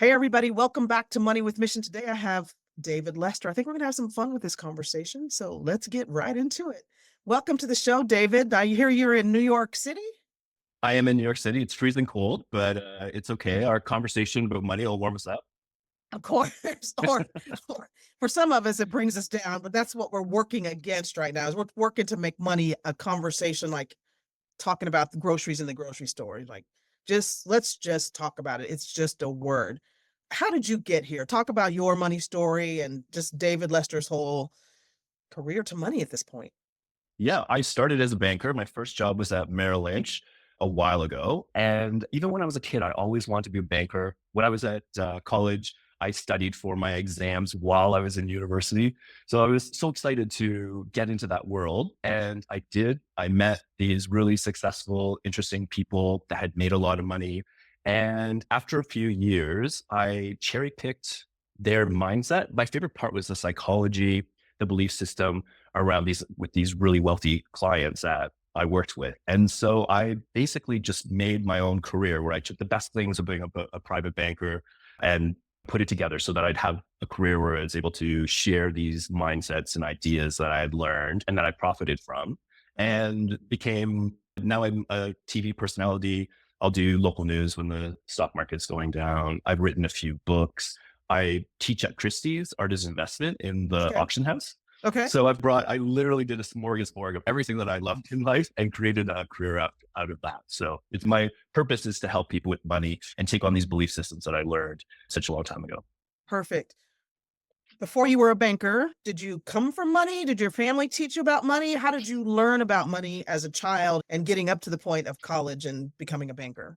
Hey, everybody. Welcome back to Money with Mission. Today I have David Lester. I think we're going to have some fun with this conversation. So let's get right into it. Welcome to the show, David. I hear you're in New York City. I am in New York City. It's freezing cold, but it's okay. Our conversation about money will warm us up. Of course, or for some of us, it brings us down, but that's what we're working against right now is we're working to make money a conversation like talking about the groceries in the grocery store. Like let's just talk about it. It's just a word. How did you get here? Talk about your money story and just David Lester's whole career to money at this point. Yeah, I started as a banker. My first job was at Merrill Lynch a while ago. And even when I was a kid, I always wanted to be a banker. When I was at college, I studied for my exams while I was in university. So I was so excited to get into that world. And I did. I met these really successful, interesting people that had made a lot of money. And after a few years, I cherry picked their mindset. My favorite part was the psychology, the belief system around these really wealthy clients that I worked with. And so I basically just made my own career where I took the best things of being a private banker and put it together so that I'd have a career where I was able to share these mindsets and ideas that I had learned and that I profited from and became now I'm a TV personality. I'll do local news when the stock market's going down. I've written a few books. I teach at Christie's Artist Investment in the Okay. auction house. Okay. So I literally did a smorgasbord of everything that I loved in life and created a career out of that. So it's my purpose is to help people with money and take on these belief systems that I learned such a long time ago. Perfect. Before you were a banker, did you come from money? Did your family teach you about money? How did you learn about money as a child and getting up to the point of college and becoming a banker?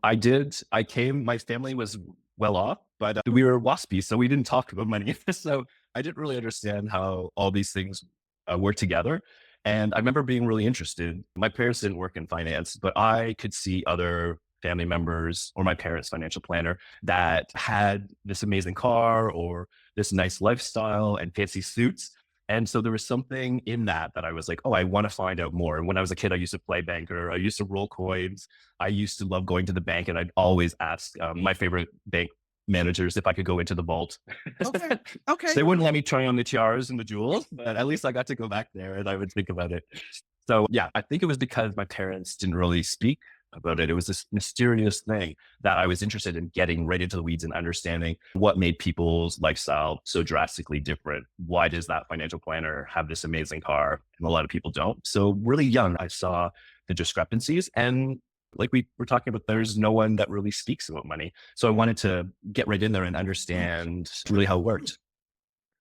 I did. My family was well off, but we were waspy, so we didn't talk about money. So I didn't really understand how all these things work together. And I remember being really interested. My parents didn't work in finance, but I could see other family members or my parents' financial planner that had this amazing car or this nice lifestyle and fancy suits. And so there was something in that I was like, oh, I want to find out more. And when I was a kid, I used to play banker. I used to roll coins. I used to love going to the bank, and I'd always ask my favorite bank managers if I could go into the vault. Okay. Okay. They wouldn't let me try on the tiaras and the jewels, but at least I got to go back there and I would think about it. So yeah, I think it was because my parents didn't really speak about it. It was this mysterious thing that I was interested in getting right into the weeds and understanding what made people's lifestyle so drastically different. Why does that financial planner have this amazing car and a lot of people don't? So really young, I saw the discrepancies, and like we were talking about, there's no one that really speaks about money. So I wanted to get right in there and understand really how it worked.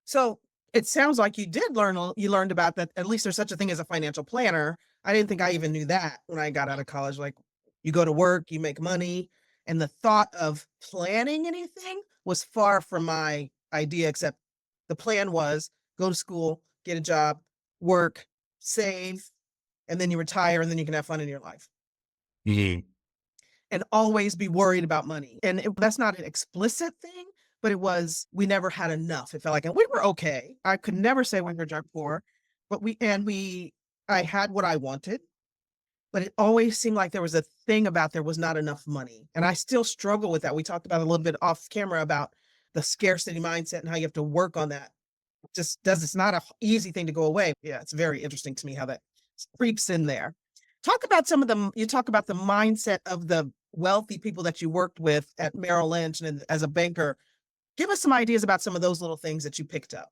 So it sounds like you did learn, you learned about that. At least there's such a thing as a financial planner. I didn't think I even knew that when I got out of college. Like you go to work, you make money. And the thought of planning anything was far from my idea, except the plan was go to school, get a job, work, save, and then you retire and then you can have fun in your life Mhm. and always be worried about money. And that's not an explicit thing, but it was, we never had enough. It felt like, and we were okay. I could never say we were drug poor, but I had what I wanted, but it always seemed like there was a thing about there was not enough money. And I still struggle with that. We talked about a little bit off camera about the scarcity mindset and how you have to work on that. It's not a easy thing to go away. Yeah, it's very interesting to me how that creeps in there. Talk about some of them. You talk about the mindset of the wealthy people that you worked with at Merrill Lynch and as a banker. Give us some ideas about some of those little things that you picked up.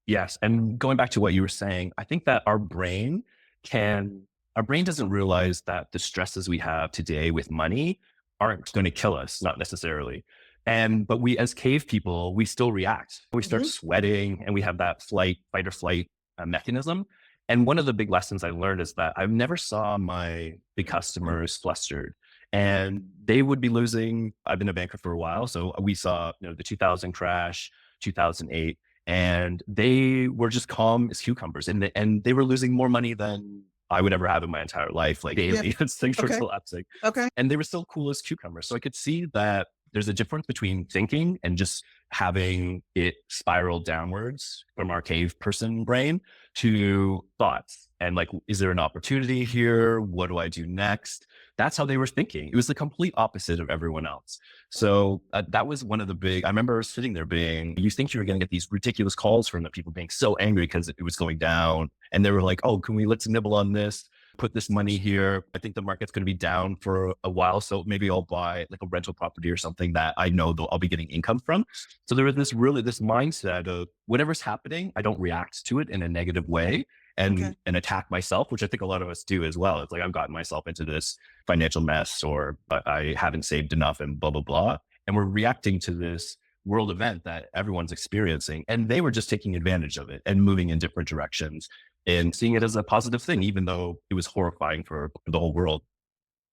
Yes. And going back to what you were saying, I think that our brain doesn't realize that the stresses we have today with money aren't going to kill us, not necessarily. But we, as cave people, we still react. We start Mhm. sweating and we have that fight or flight mechanism. And one of the big lessons I learned is that I never saw my big customers flustered, and they would be losing. I've been a banker for a while. So we saw, the 2000 crash, 2008, and they were just calm as cucumbers, and they were losing more money than I would ever have in my entire life, like Yeah. daily as things were Okay. collapsing. Okay. And they were still cool as cucumbers. So I could see that there's a difference between thinking and just having it spiral downwards from our cave person brain to thoughts. And like, is there an opportunity here? What do I do next? that's how they were thinking. It was the complete opposite of everyone else. So that was one of the big, I remember sitting there being, you think you're going to get these ridiculous calls from the people being so angry because it was going down. And they were like, oh, let's nibble on this, put this money here. I think the market's going to be down for a while. So maybe I'll buy like a rental property or something that I know I'll be getting income from. So there was this mindset of whatever's happening, I don't react to it in a negative way Okay. and attack myself, which I think a lot of us do as well. It's like I've gotten myself into this financial mess, or I haven't saved enough, and blah blah blah. And we're reacting to this world event that everyone's experiencing, and they were just taking advantage of it and moving in different directions and seeing it as a positive thing, even though it was horrifying for the whole world.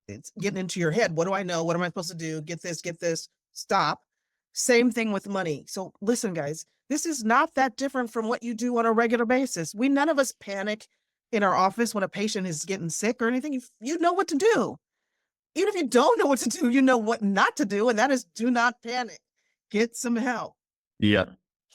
It's getting into your head. What do I know? What am I supposed to do? Get this, stop. Same thing with money. So listen, guys, this is not that different from what you do on a regular basis. None of us panic in our office when a patient is getting sick or anything. You know what to do. Even if you don't know what to do, you know what not to do. And that is, do not panic. Get some help. Yeah,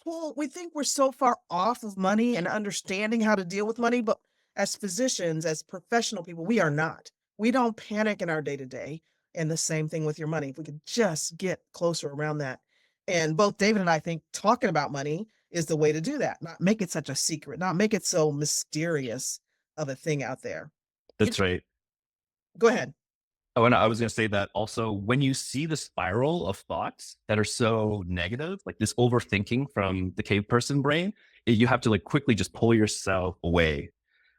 Well, we think we're so far off of money and understanding how to deal with money, but as physicians, as professional people, we are not. We don't panic in our day to day. And the same thing with your money. If we could just get closer around that. And both David and I think talking about money is the way to do that, not make it such a secret, not make it so mysterious of a thing out there. You that's right. go ahead. Oh, and I was going to say that also when you see the spiral of thoughts that are so negative, like this overthinking from the cave person brain, you have to like quickly just pull yourself away.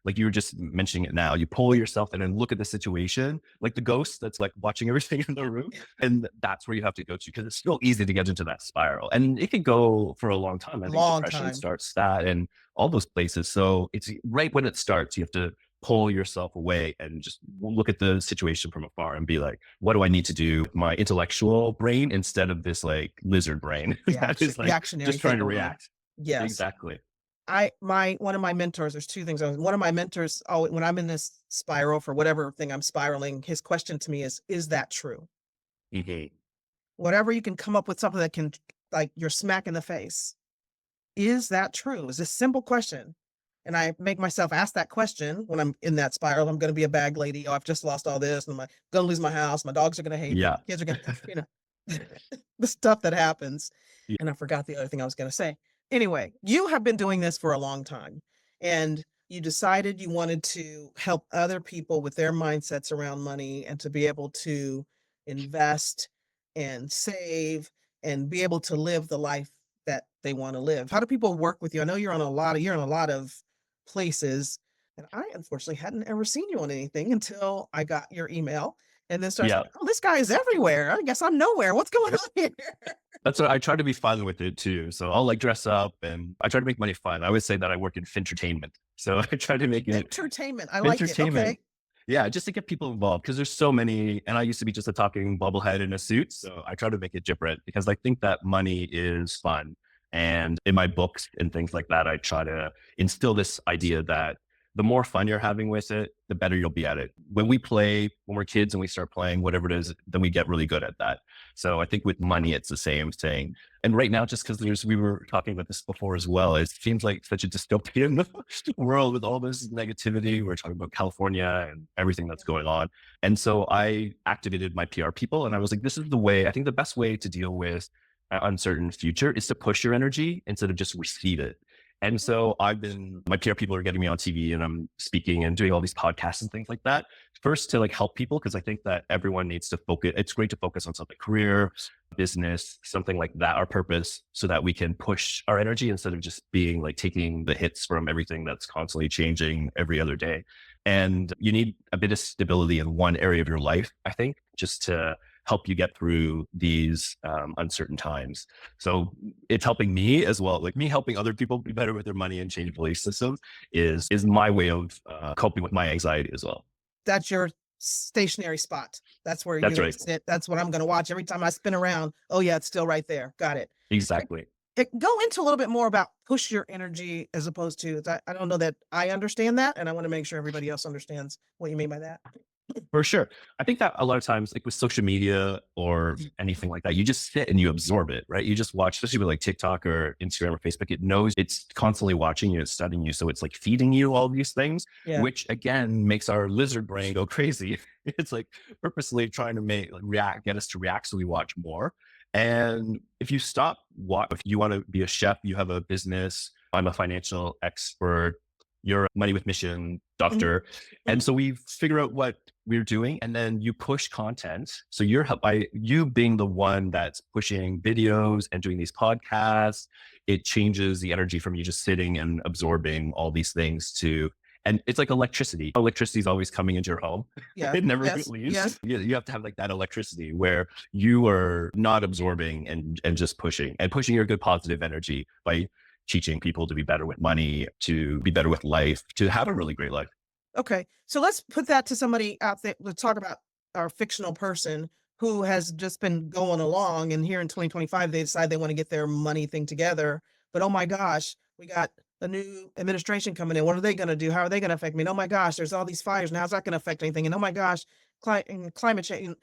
Like you were just mentioning it now, you pull yourself and then look at the situation, like the ghost that's like watching everything in the room. And that's where you have to go to because it's so easy to get into that spiral. And it can go for a long time. I think Long depression time. starts that and all those places. So it's right when it starts, you have to pull yourself away and just look at the situation from afar and be like, what do I need to do with my intellectual brain instead of this like lizard brain that is like Reactionary just trying to thinking mode. react? Yes. Exactly. One of my mentors, there's two things. One of my mentors, oh, when I'm in this spiral for whatever thing I'm spiraling, his question to me is that true? Mhm. Whatever you can come up with something that can, like, you're smack in the face. Is that true? Is this simple question. And I make myself ask that question when I'm in that spiral. I'm going to be a bag lady. Oh, I've just lost all this, and I'm going to lose my house. My dogs are going to hate me. Yeah. My kids are going to, the stuff that happens. Yeah. And I forgot the other thing I was going to say. Anyway, you have been doing this for a long time, and you decided you wanted to help other people with their mindsets around money and to be able to invest and save and be able to live the life that they want to live. How do people work with you? I know you're in a lot of places, and I unfortunately hadn't ever seen you on anything until I got your email and then started Yeah. saying, "Oh, this guy is everywhere. I guess I'm nowhere. What's going on here?" That's what I try to be fun with it too. So I'll like dress up and I try to make money fun. I always say that I work in entertainment. So I try to make it Entertainment. I like it. entertainment. Okay. Yeah, just to get people involved because there's so many. And I used to be just a talking bubblehead in a suit. So I try to make it different because I think that money is fun. And in my books and things like that, I try to instill this idea that the more fun you're having with it, the better you'll be at it. When we play, when we're kids and we start playing, whatever it is, then we get really good at that. So I think with money, it's the same thing. And right now, just because we were talking about this before as well, it seems like such a dystopian world with all this negativity. We're talking about California and everything that's going on. And so I activated my PR people and I was like, this is the way, I think the best way to deal with an uncertain future is to push your energy instead of just receive it. And so my PR people are getting me on TV and I'm speaking and doing all these podcasts and things like that. First to like help people, because I think that everyone needs to focus. It's great to focus on something, career, business, something like that, our purpose, so that we can push our energy instead of just being like taking the hits from everything that's constantly changing every other day. And you need a bit of stability in one area of your life, I think, just to help you get through these uncertain times. So it's helping me as well. Like me helping other people be better with their money and change belief systems is my way of coping with my anxiety as well. That's your stationary spot. That's where you're That's going to right. sit. That's what I'm going to watch every time I spin around. Oh yeah, it's still right there. Got it. Exactly. Go into a little bit more about push your energy as opposed to, I don't know that I understand that. And I want to make sure everybody else understands what you mean by that. For sure. I think that a lot of times, like with social media or anything like that, you just sit and you absorb it, right? You just watch, especially with like TikTok or Instagram or Facebook, it knows it's constantly watching you, it's studying you. So it's like feeding you all these things, Yeah. which again makes our lizard brain go crazy. It's like purposely trying to make like, react, get us to react so we watch more. And if you stop, if you want to be a chef, you have a business, I'm a financial expert, you're a money with mission Mhm, doctor. And mhm. so we figure out what we're doing, and then you push content. So you're by you being the one that's pushing videos and doing these podcasts, it changes the energy from you just sitting and absorbing all these things to, and it's like electricity. Electricity is always coming into your home. Yeah. It never Yes. leaves. Yes. You have to have like that electricity where you are not absorbing and just pushing your good positive energy by teaching people to be better with money, to be better with life, to have a really great life. Okay. So let's put that to somebody out there. Let's talk about our fictional person who has just been going along, and here in 2025 they decide they want to get their money thing together. But oh my gosh, we got a new administration coming in. What are they going to do? How are they going to affect me? And oh my gosh, there's all these fires. Now how's that going to affect anything? And oh my gosh, climate change, and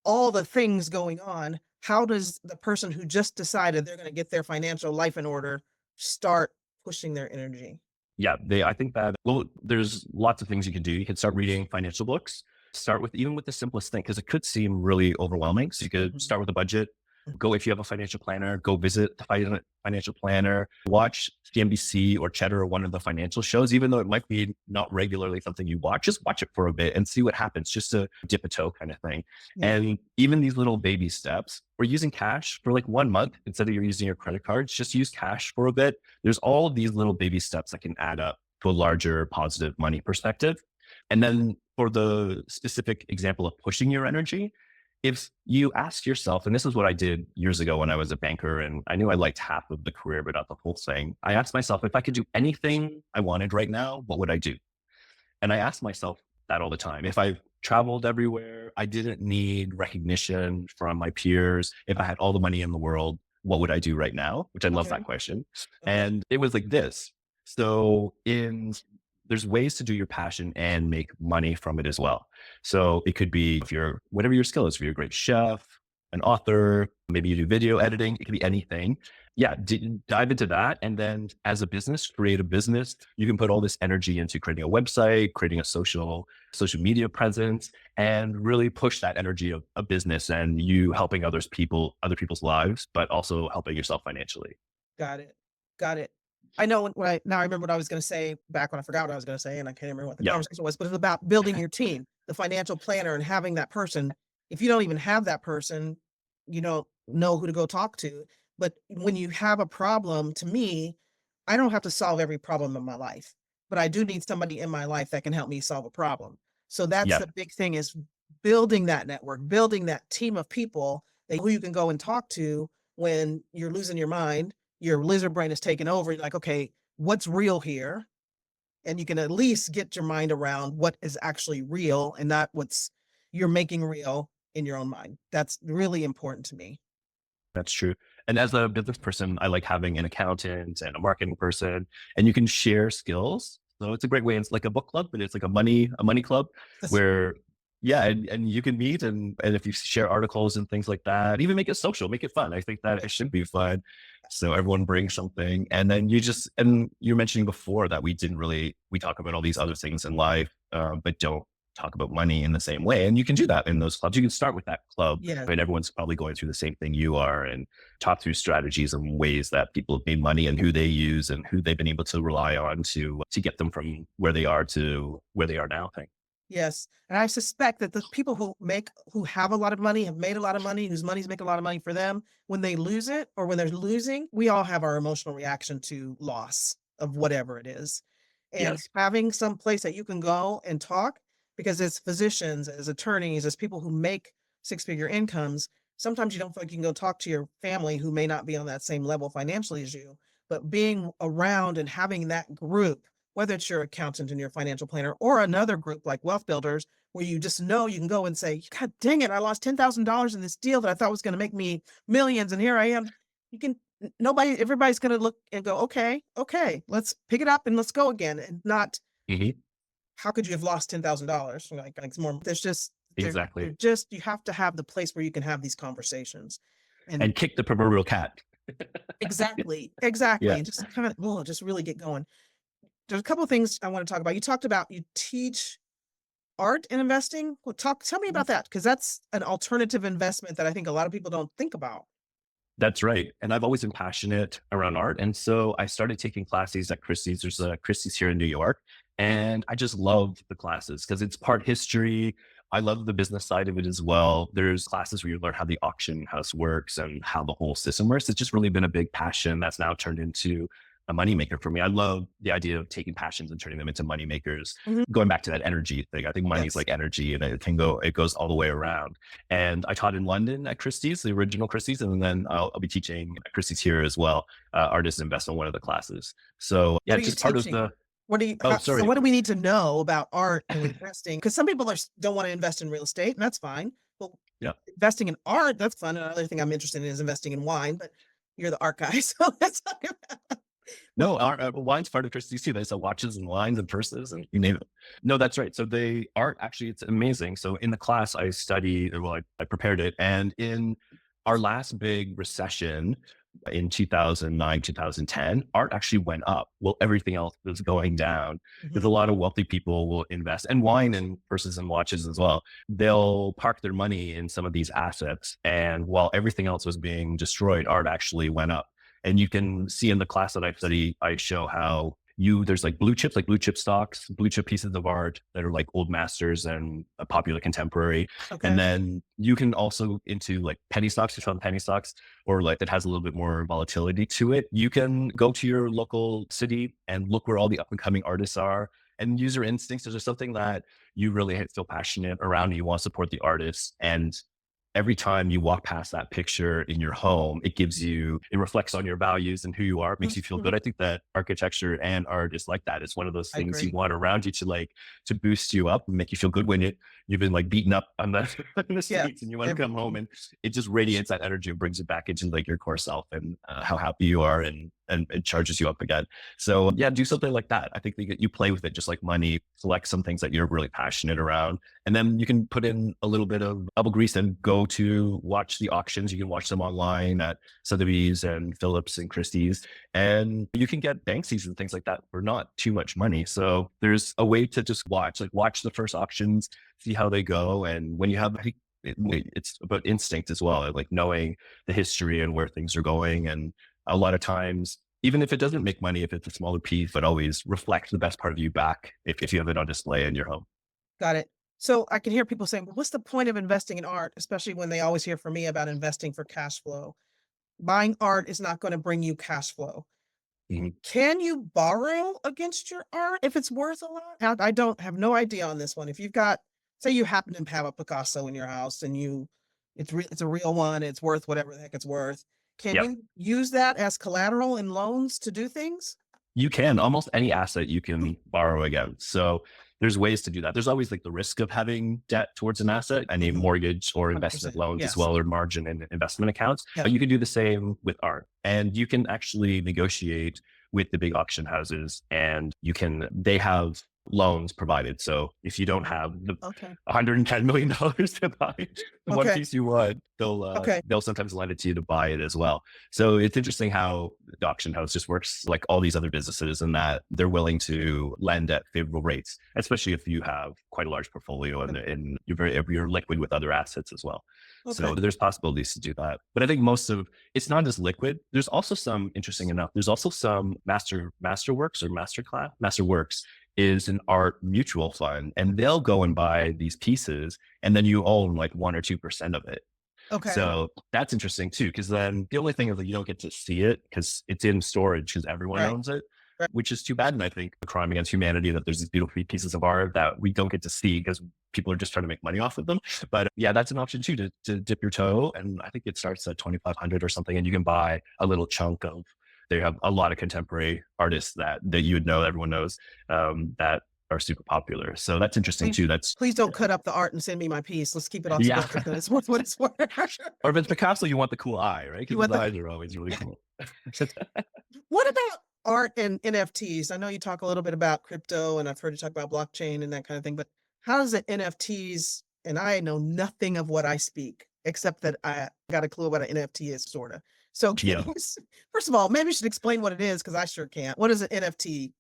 all the things going on. How does the person who just decided they're going to get their financial life in order start pushing their energy? Yeah, I think that, well, there's lots of things you can do. You can start reading financial books. Start with even with the simplest thing because it could seem really overwhelming. So you could Mhm. start with a budget. Go if you have a financial planner, go visit the financial planner. Watch CNBC or Cheddar or one of the financial shows, even though it might be not regularly something you watch. Just watch it for a bit and see what happens. Just to dip a toe, kind of thing. Yeah. And even these little baby steps, or using cash for like 1 month instead of using your credit cards, just use cash for a bit. There's all of these little baby steps that can add up to a larger positive money perspective. And then for the specific example of pushing your energy, if you ask yourself, and this is what I did years ago when I was a banker, and I knew I liked half of the career, but not the whole thing. I asked myself, if I could do anything I wanted right now, what would I do? And I ask myself that all the time. If I traveled everywhere, I didn't need recognition from my peers. If I had all the money in the world, what would I do right now? Which I love that Okay. question. Okay. And it was like this. So in there's ways to do your passion and make money from it as well. So it could be if you're whatever your skill is, if you're a great chef, an author, maybe you do video editing, it could be anything. Yeah, dive into that. And then as a business, create a business. You can put all this energy into creating a website, creating a social media presence, and really push that energy of a business and you helping other people's lives, but also helping yourself financially. Got it. Got it. I know when I now I remember what I was gonna say back when I forgot what I was gonna say, and I can't remember what the Yeah. conversation was, but it's about building your team, the financial planner and having that person. If you don't even have that person, you don't know who to go talk to. But when you have a problem, to me, I don't have to solve every problem in my life, but I do need somebody in my life that can help me solve a problem. So that's Yeah. the big thing is building that network, building that team of people that who you can go and talk to when you're losing your mind, your lizard brain is taking over. You're like, okay, what's real here? And you can at least get your mind around what is actually real and not what's you're making real in your own mind. That's really important to me. That's true. And as a business person, I like having an accountant and a marketing person, and you can share skills. So it's a great way. It's like a book club, but it's like a money club That's where, yeah, and you can meet and if you share articles and things like that, even make it social, make it fun. I think that it should be fun. So everyone brings something, and then and you're mentioning before that we talk about all these other things in life, but don't talk about money in the same way. And you can do that in those clubs. You can start with that club, yeah. and everyone's probably going through the same thing you are, and talk through strategies and ways that people have made money and who they use and who they've been able to rely on to get them from where they are to where they are now. I think. Yes, and I suspect that the people who have a lot of money, have made a lot of money, whose money's make a lot of money for them, when they lose it or when they're losing, we all have our emotional reaction to loss of whatever it is. And Yes. having some place that you can go and talk, because as physicians, as attorneys, as people who make six-figure incomes, sometimes you don't feel like you can go talk to your family who may not be on that same level financially as you. But being around and having that group, whether it's your accountant and your financial planner or another group like wealth builders, where you just know you can go and say, God dang it, I lost $10,000 in this deal that I thought was going to make me millions. And here I am. You can, everybody's going to look and go, okay, okay, let's pick it up and let's go again and not Mhm. how could you have lost $10,000? Like it's more. There's just they're Exactly. just you have to have the place where you can have these conversations, and And kick the proverbial cat. exactly, Yeah, exactly, and just kind of just really get going. There's a couple of things I want to talk about. You talked about you teach art and investing. Well, tell me about that because that's an alternative investment that I think a lot of people don't think about. that's right. And I've always been passionate around art. And so I started taking classes at Christie's. There's a Christie's here in New York. And I just love the classes because it's part history. I love the business side of it as well. There's classes where you learn how the auction house works and how the whole system works. It's just really been a big passion that's now turned into a moneymaker for me. I love the idea of taking passions and turning them into moneymakers. Mhm. Going back to that energy thing, I think money is Yes. like energy and it goes all the way around. And I taught in London at Christie's, the original Christie's, and then I'll be teaching at Christie's here as well, artist investment, one of the classes. So yeah, What are it's you just part of teaching? the. What do you Oh, so sorry. what do we need to know about art and investing? Because some people don't want to invest in real estate, and that's fine. Well, Yeah. investing in art, that's fun. Another thing I'm interested in is investing in wine, but you're the art guy, so let's talk about what No, wine's part of Christie's too. They sell watches and wines and purses and you name it. No, that's right. So they art actually, it's amazing. So in the class I study, well, I prepared it. And in our last big recession in 2009, 2010, art actually went up. Well, everything else was going down because a Mhm. lot of wealthy people will invest and wine and purses and watches as well. They'll park their money in some of these assets. And while everything else was being destroyed, art actually went up. And you can see in the class that I study, I show how there's like blue chips, like blue chip stocks, blue chip pieces of art that are like old masters and a popular contemporary. And Okay. then you can also into like penny stocks, you found penny stocks, or like that has a little bit more volatility to it. You can go to your local city and look where all the up and coming artists are and use your instincts. Is there something that you really feel passionate around and you want to support the artists? And every time you walk past that picture in your home, it reflects on your values and who you are. It makes Mhm, you feel good. mhm. I think that architecture and art is like that. It's one of those I things you agree. want around you to boost you up and make you feel good when you've been like beaten up on the, on the Yeah. streets and you want to Ev come home and it just radiates that energy and brings it back into like your core self and how happy you are and it charges you up again. So yeah, do something like that. I think that you play with it just like money, select some things that you're really passionate around and then you can put in a little bit of elbow grease and go to watch the auctions. You can watch them online at Sotheby's and Phillips and Christie's. And you can get Banksies and things like that for not too much money. So there's a way to just watch the first auctions, see how they go. And when you have, it's about instinct as well, like knowing the history and where things are going. And a lot of times, even if it doesn't make money, if it's a smaller piece, but always reflect the best part of you back if you have it on display in your home. Got it. So I can hear people saying, "Well, what's the point of investing in art?" Especially when they always hear from me about investing for cash flow. Buying art is not gonna bring you cash flow. Mhm. Can you borrow against your art if it's worth a lot? I don't have no idea on this one. If you've got say you happen to have a Picasso in your house and it's a real one, it's worth whatever the heck it's worth. Can Yeah. you use that as collateral in loans to do things? You can almost any asset you can borrow against. So there's ways to do that. There's always like the risk of having debt towards an asset, any Mhm. mortgage or investment 100%. loans as Yes. well, or margin and investment accounts. Yep. But you can do the same with art. And you can actually negotiate with the big auction houses and they have loans provided. So if you don't have the Okay. $110 million to buy the one Okay. piece you want, Okay. they'll sometimes lend it to you to buy it as well. So it's interesting how the auction house just works like all these other businesses in that they're willing to lend at favorable rates, especially if you have quite a large portfolio and you're liquid with other assets as well. So Okay. there's possibilities to do that. But I think it's not as liquid. There's also some interesting enough. There's also some masterworks or masterworks is an art mutual fund and they'll go and buy these pieces and then you own like 1 or 2% of it. Okay. So that's interesting too, because then the only thing is that you don't get to see it because it's in storage because everyone Right. owns it, Right. which is too bad. And I think a crime against humanity that there's these beautiful pieces of art that we don't get to see because people are just trying to make money off of them. But yeah, that's an option too to dip your toe. And I think it starts at 2,500 or something, and you can buy a little chunk of. They have a lot of contemporary artists that you would know, everyone knows, that are super popular. So that's interesting Please too. That's please don't cut up the art and send me my piece. Let's keep it all yeah. together because it's worth what it's worth. Or if it's Picasso, you want the cool eye, right? You Because want his the eyes are always really cool. what about art and NFTs. I know you talk a little bit about crypto and I've heard you talk about blockchain and that kind of thing, but how does it NFTs, and I know nothing of what I speak except that I got a clue what an NFT is sort of. So can Yeah. you first of all, maybe you should explain what it is because I sure can't. What is an NFT?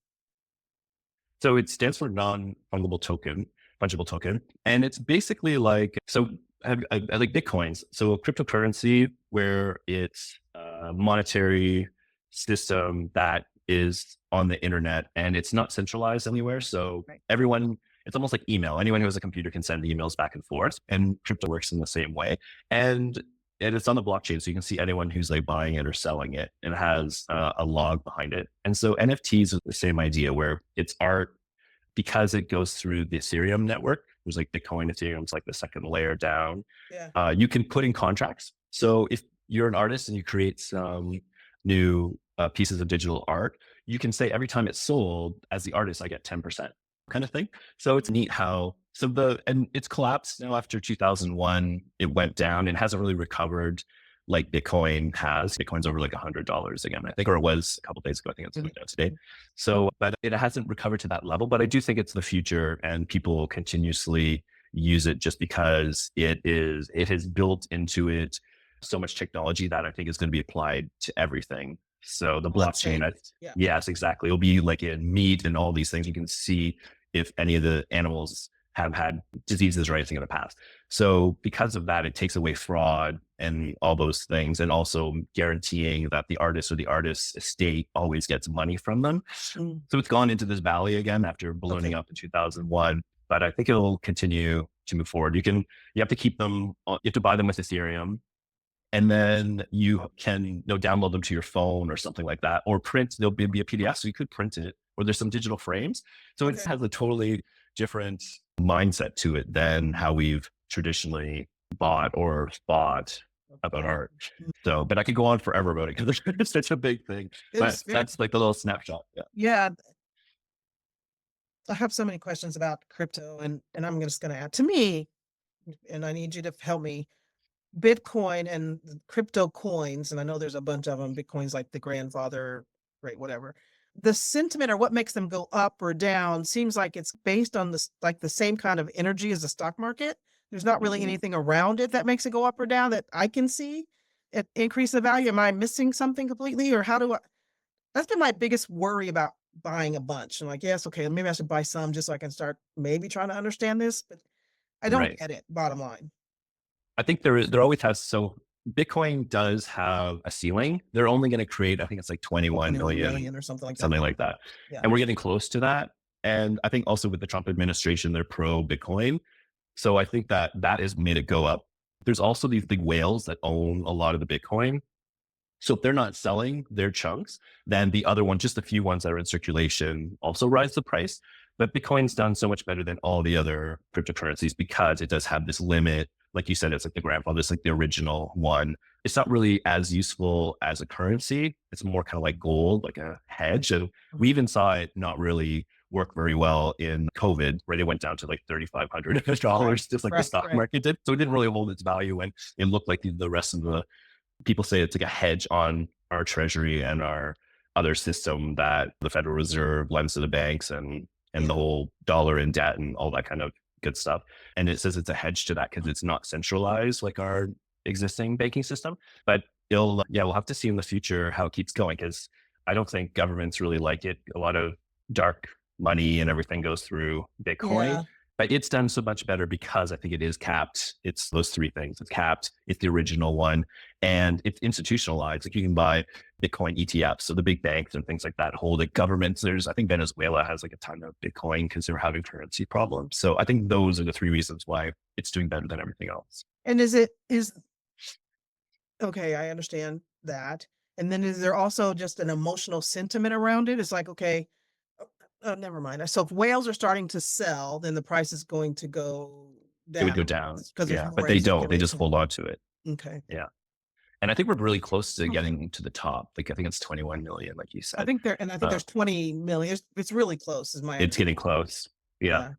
So it stands for non-fungible token, fungible token. And it's basically like, so I like Bitcoins. So a cryptocurrency where it's a monetary system that is on the internet and it's not centralized anywhere. So Right. everyone, it's almost like email. Anyone who has a computer can send emails back and forth, and crypto works in the same way. And and it's on the blockchain, so you can see anyone who's like buying it or selling it. And it has a log behind it. And so NFTs is the same idea, where it's art because it goes through the Ethereum network. There's like Bitcoin, Ethereum's like the second layer down. Yeah. You can put in contracts. So if you're an artist and you create some new pieces of digital art, you can say every time it's sold, as the artist, I get 10% kind of thing. So it's neat how, and it's collapsed now after 2001. It went down and hasn't really recovered like Bitcoin has. Bitcoin's over like $100 again, I think, or it was a couple of days ago. I think it's going down today. So, but it hasn't recovered to that level. But I do think it's the future, and people will continuously use it just because it has built into it so much technology that I think is going to be applied to everything. So the blockchain, Yeah. yes, exactly. It'll be like in meat and all these things. You can see if any of the animals have had diseases or anything in the past. So because of that, it takes away fraud and all those things, and also guaranteeing that the artist or the artist's estate always gets money from them. Mm, So it's gone into this valley again after ballooning okay. up in 2001, but I think it'll continue to move forward. You have to keep them, you have to buy them with Ethereum, and then you can download them to your phone or something like that, or print. There'll be a PDF, so you could print it, or there's some digital frames. So it Okay. has a totally different mindset to it than how we've traditionally bought or thought about Okay. art. So, but I could go on forever about it because it's such a big thing. It But is very, that's like the little snapshot. Yeah. yeah. I have so many questions about crypto and I'm just gonna add to me, and I need you to help me. Bitcoin and crypto coins, and I know there's a bunch of them. Bitcoin's like the grandfather, right? Whatever. The sentiment or what makes them go up or down seems like it's based on this, like the same kind of energy as the stock market. There's not really anything around it that makes it go up or down that I can see. It increase the value. Am I missing something completely, or how do I? That's been my biggest worry about buying a bunch. I'm like, yes, okay, maybe I should buy some just so I can start maybe trying to understand this, but I don't Right. get it. Bottom line, I think there always has, so Bitcoin does have a ceiling. They're only going to create, I think it's like 21 21 million, million or something like that. something like that. Yeah. And we're getting close to that. And I think also with the Trump administration, they're pro Bitcoin. So I think that that has made it go up. There's also these big whales that own a lot of the Bitcoin. So if they're not selling their chunks, then the other one, just a few ones that are in circulation, also rise the price. But Bitcoin's done so much better than all the other cryptocurrencies because it does have this limit. Like you said, it's like the grandfather, it's like the original one. It's not really as useful as a currency. It's more kind of like gold, like a hedge. And we even saw it not really work very well in COVID, where they went down to like $3,500, just like the Right, stock right. market did. So it didn't really hold its value when it looked like the rest of the people say it's like a hedge on our treasury and our other system that the Federal Reserve lends to the banks, and the Yeah. whole dollar in debt and all that kind of good stuff. And it says it's a hedge to that because it's not centralized like our existing banking system. But we'll have to see in the future how it keeps going, because I don't think governments really like it. A lot of dark money and everything goes through Bitcoin. Yeah. But it's done so much better because I think it is capped. It's those three things. It's capped, it's the original one, and it's institutionalized. Like you can buy Bitcoin ETFs. So the big banks and things like that hold it. Governments, I think Venezuela has like a ton of Bitcoin because they're having currency problems. So I think those are the three reasons why it's doing better than everything else. And is okay, I understand that. And then is there also just an emotional sentiment around it? It's like, okay, never mind. So if whales are starting to sell, then the price is going to go It would down go down. because there's Yeah. But more in they don't. They just circulation. hold on to it. Okay. Yeah. And I think we're really close to getting to the top. Like I think it's 21 million, like you said. I think Uh, there's 20 million. It's really close, is my it's getting understanding. close. Yeah. Yeah.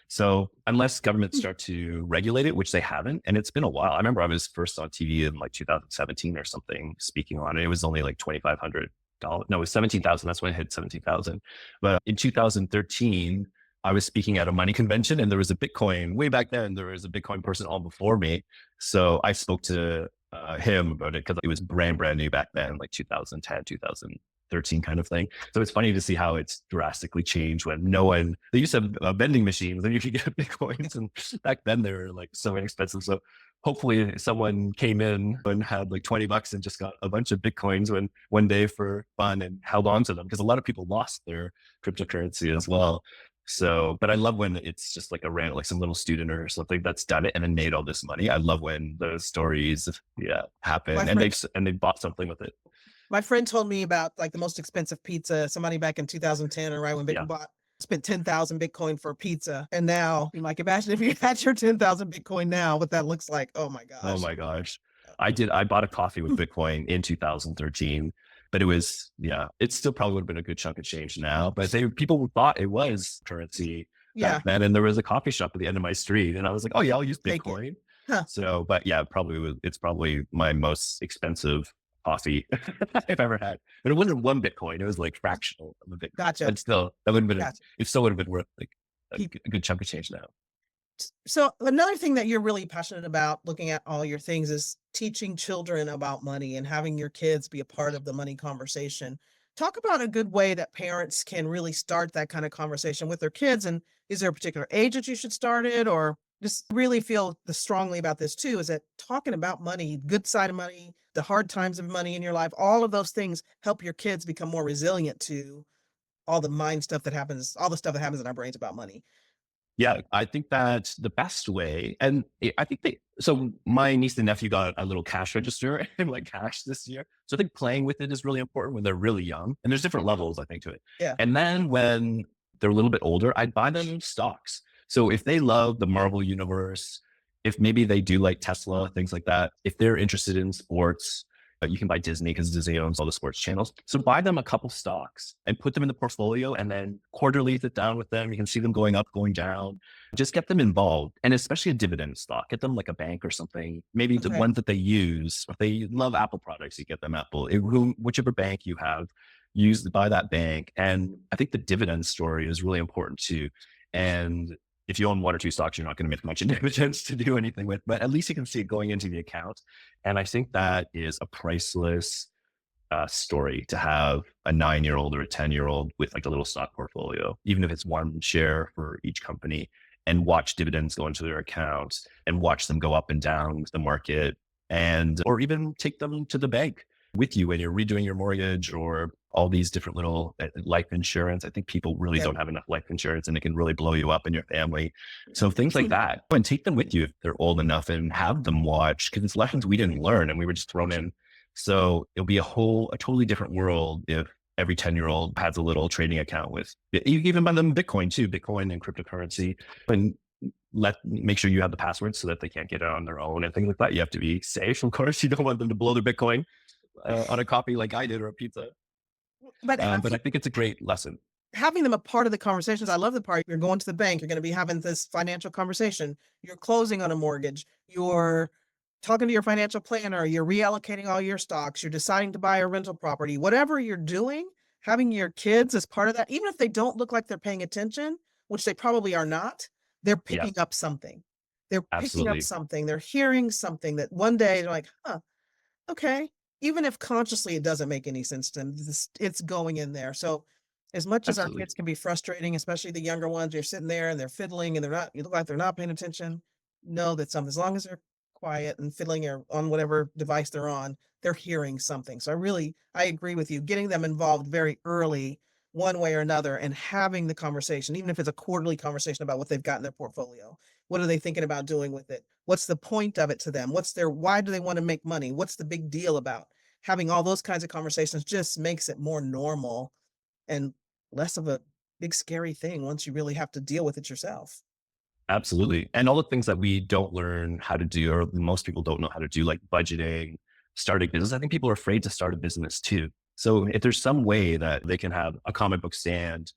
So unless governments Hmm. start to regulate it, which they haven't, and it's been a while. I remember I was first on TV in like 2017 or something speaking on it. It was only like 2,500. dollars. No, it was 17,000. That's when it hit 17,000. But in 2013, I was speaking at a money convention and there was a Bitcoin way back then. There was a Bitcoin person all before me. So I spoke to him about it because it was brand new back then, like 2010, 2013 kind of thing. So it's funny to see how it's drastically changed when no one, they used to have vending machines and you could get Bitcoins. And back then they were like so inexpensive. So hopefully someone came in and had like $20 and just got a bunch of Bitcoins one day for fun and held on to them because a lot of people lost their cryptocurrency as well. So, but I love when it's just like a random, like some little student or something that's done it and then made all this money. I love when those stories, yeah, My happen and friend they've bought something with it. my friend told me about like the most expensive pizza, somebody back in 2010 or right when Yeah. Bitcoin spent 10,000 Bitcoin for pizza. And now, you like, imagine if you had your 10,000 Bitcoin now, what that looks like. Oh my Oh gosh. my gosh. I bought a coffee with Bitcoin in 2013, but it was, yeah, it still probably would have been a good chunk of change now. But people thought it was currency Yeah, back then. And there was a coffee shop at the end of my street. And I was like, oh yeah, I'll use take it. Bitcoin. Huh. So, but yeah, it's probably my most expensive coffee I've ever had. But it wasn't one Bitcoin. It was like fractional of a Bitcoin. Gotcha. But still, that would have been, Gotcha. it still would have been worth like Peop a good chunk of change now. So another thing that you're really passionate about looking at all your things is teaching children about money and having your kids be a part of the money conversation. Talk about a good way that parents can really start that kind of conversation with their kids. And is there a particular age that you should start it, or just really feel the strongly about this too, is that talking about money, good side of money, the hard times of money in your life, all of those things help your kids become more resilient to all the mind stuff that happens, all the stuff that happens in our brains about money. Yeah, I think that the best way, and I think so my niece and nephew got a little cash register and like cash this year. So I think playing with it is really important when they're really young. And there's different levels, I think, to it. Yeah. And then when they're a little bit older, I'd buy them stocks. So if they love the Marvel universe, if maybe they do like Tesla, things like that, if they're interested in sports, you can buy Disney because Disney owns all the sports channels. So buy them a couple stocks and put them in the portfolio and then quarterly sit down with them. You can see them going up, going down. Just get them involved. And especially a dividend stock. Get them like a bank or something. Maybe the Okay. ones that they use. If they love Apple products, you get them Apple. Whichever bank you have, buy that bank. And I think the dividend story is really important too. And if you own one or two stocks, you're not going to make much dividends to do anything with, but at least you can see it going into the account. And I think that is a priceless story to have a 9-year old or a 10-year old with like a little stock portfolio, even if it's one share for each company, and watch dividends go into their accounts and watch them go up and down with the market, and or even take them to the bank with you when you're redoing your mortgage or all these different little life insurance. I think people really Yeah. don't have enough life insurance and it can really blow you up in your family. So things like that, and take them with you if they're old enough and have them watch because it's lessons we didn't learn and we were just thrown in. So it'll be a totally different world if every 10-year-old has a little trading account with, you can even buy them Bitcoin too, Bitcoin and cryptocurrency, and make sure you have the passwords so that they can't get it on their own and things like that. You have to be safe. Of course, you don't want them to blow their Bitcoin on a coffee like I did or a pizza. But But I think it's a great lesson. having them a part of the conversations, I love the part you're going to the bank, you're going to be having this financial conversation, you're closing on a mortgage, you're talking to your financial planner, you're reallocating all your stocks, you're deciding to buy a rental property, whatever you're doing, having your kids as part of that, even if they don't look like they're paying attention, which they probably are not, they're Yeah, picking up something. They're picking up absolutely. something. They're hearing something that one day they're like, huh, okay. Even if consciously it doesn't make any sense to them, it's going in there. So as much as our Absolutely. kids can be frustrating, especially the younger ones, you're sitting there and they're fiddling and you look like they're not paying attention. Know that something, as long as they're quiet and fiddling or on whatever device they're on, they're hearing something. So I agree with you. Getting them involved very early, one way or another, and having the conversation, even if it's a quarterly conversation about what they've got in their portfolio. What are they thinking about doing with it? What's the point of it to them? Why do they want to make money? What's the big deal about having all those kinds of conversations just makes it more normal and less of a big scary thing once you really have to deal with it yourself. Absolutely. And all the things that we don't learn how to do, or most people don't know how to do, like budgeting, starting business. I think people are afraid to start a business too. So if there's some way that they can have a comic book stand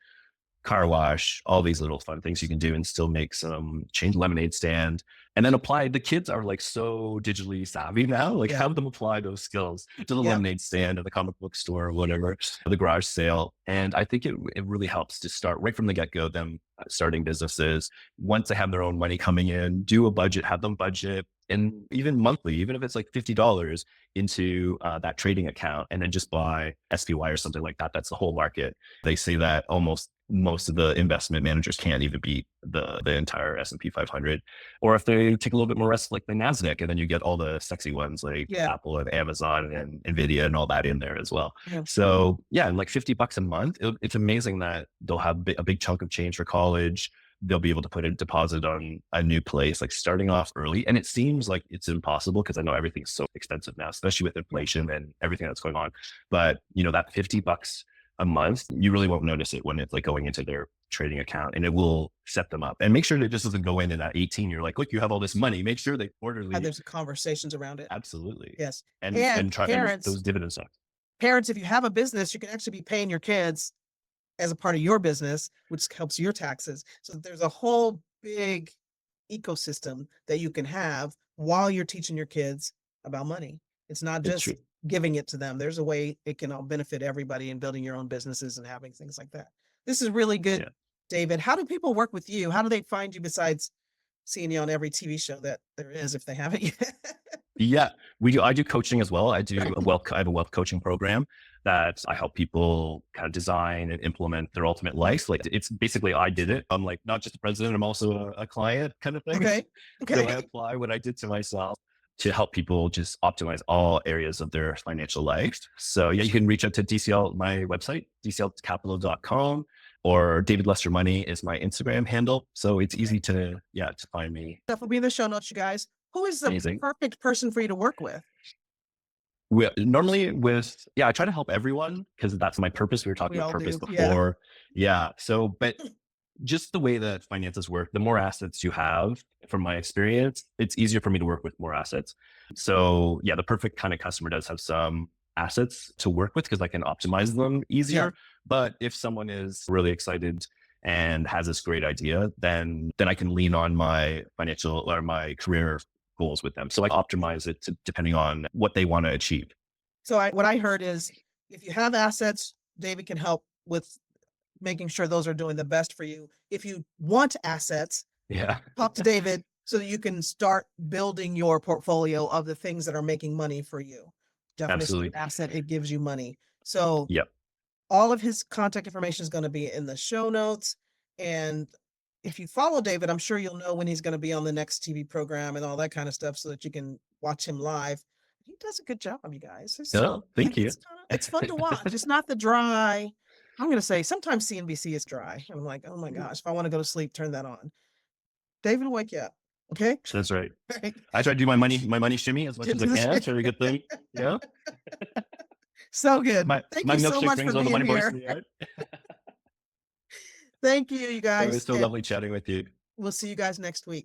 car wash, all these little fun things you can do and still make some change lemonade stand. And then apply the kids are like so digitally savvy now, like Yeah. have them apply those skills to the Yep. lemonade stand or the comic book store or whatever, the garage sale. And I think it really helps to start right from the get-go, them starting businesses. Once they have their own money coming in, do a budget, have them budget, and even monthly, even if it's like $50 into that trading account, and then just buy SPY or something like that. That's the whole market. They say that almost most of the investment managers can't even beat the entire S&P 500. Or if they take a little bit more risk, like the Nasdaq, and then you get all the sexy ones like Yeah. Apple and Amazon and Nvidia and all that in there as well. Yeah. So yeah, and like $50 a month, it's amazing that they'll have a big chunk of change for college. They'll be able to put a deposit on a new place, like starting off early. And it seems like it's impossible because I know everything's so expensive now, especially with inflation and everything that's going on. But you know, that $50 a month, you really won't notice it when it's like going into their trading account, and it will set them up. And make sure that it just doesn't go in and at 18, you're like, look, you have all this money. Make sure they quarterly. There's conversations around it. Absolutely. Yes. And And try and those dividends stuff. parents, if you have a business, you can actually be paying your kids as a part of your business, which helps your taxes. So there's a whole big ecosystem that you can have while you're teaching your kids about money. It's not It's true. just giving it to them. There's a way it can all benefit everybody in building your own businesses and having things like that. This is really good, Yeah. David. How do people work with you? How do they find you besides seeing you on every TV show that there is, if they haven't yet? Yeah, we do. I do coaching as well. I have a wealth coaching program that I help people kind of design and implement their ultimate life. Like it's basically I did it. I'm like not just a president, I'm also a client kind of thing. Okay. So I Okay. apply what I did to myself to help people just optimize all areas of their financial life. So yeah, you can reach out to DCL, my website, dclcapital.com, or David Lester Money is my Instagram handle. So it's easy to, yeah, to find me. Stuff will be in the show notes, you guys. Who is the Amazing. perfect person for you to work with? Normally with, yeah, I try to help everyone because that's my purpose. We were talking We about all purpose do. Yeah. before. Yeah. So, but just the way that finances work, the more assets you have, from my experience, it's easier for me to work with more assets. So yeah, the perfect kind of customer does have some assets to work with because I can optimize them Yeah. easier. But if someone is really excited and has this great idea, then I can lean on my financial or my career goals with them. So I optimize it depending on what they want to achieve. So what I heard is if you have assets, David can help with making sure those are doing the best for you. If you want assets, Yeah, talk to David so that you can start building your portfolio of the things that are making money for you. Definition of absolutely. asset, it gives you money. So Yep. all of his contact information is going to be in the show notes. And if you follow David, I'm sure you'll know when he's going to be on the next TV program and all that kind of stuff so that you can watch him live. He does a good job, you guys. Oh, thank you. It's fun to watch. It's not the dry. I'm going to say sometimes CNBC is dry. I'm like, oh my gosh, if I want to go to sleep, turn that on. David will wake you up. Okay. That's right. Right. I try to do my money shimmy as much as I can. Try to get them, you know, So good. my Thank my you so milkshake much brings for all the being money boys here. in the yard. Thank you, you It was guys. so And lovely chatting with you. we'll see you guys next week.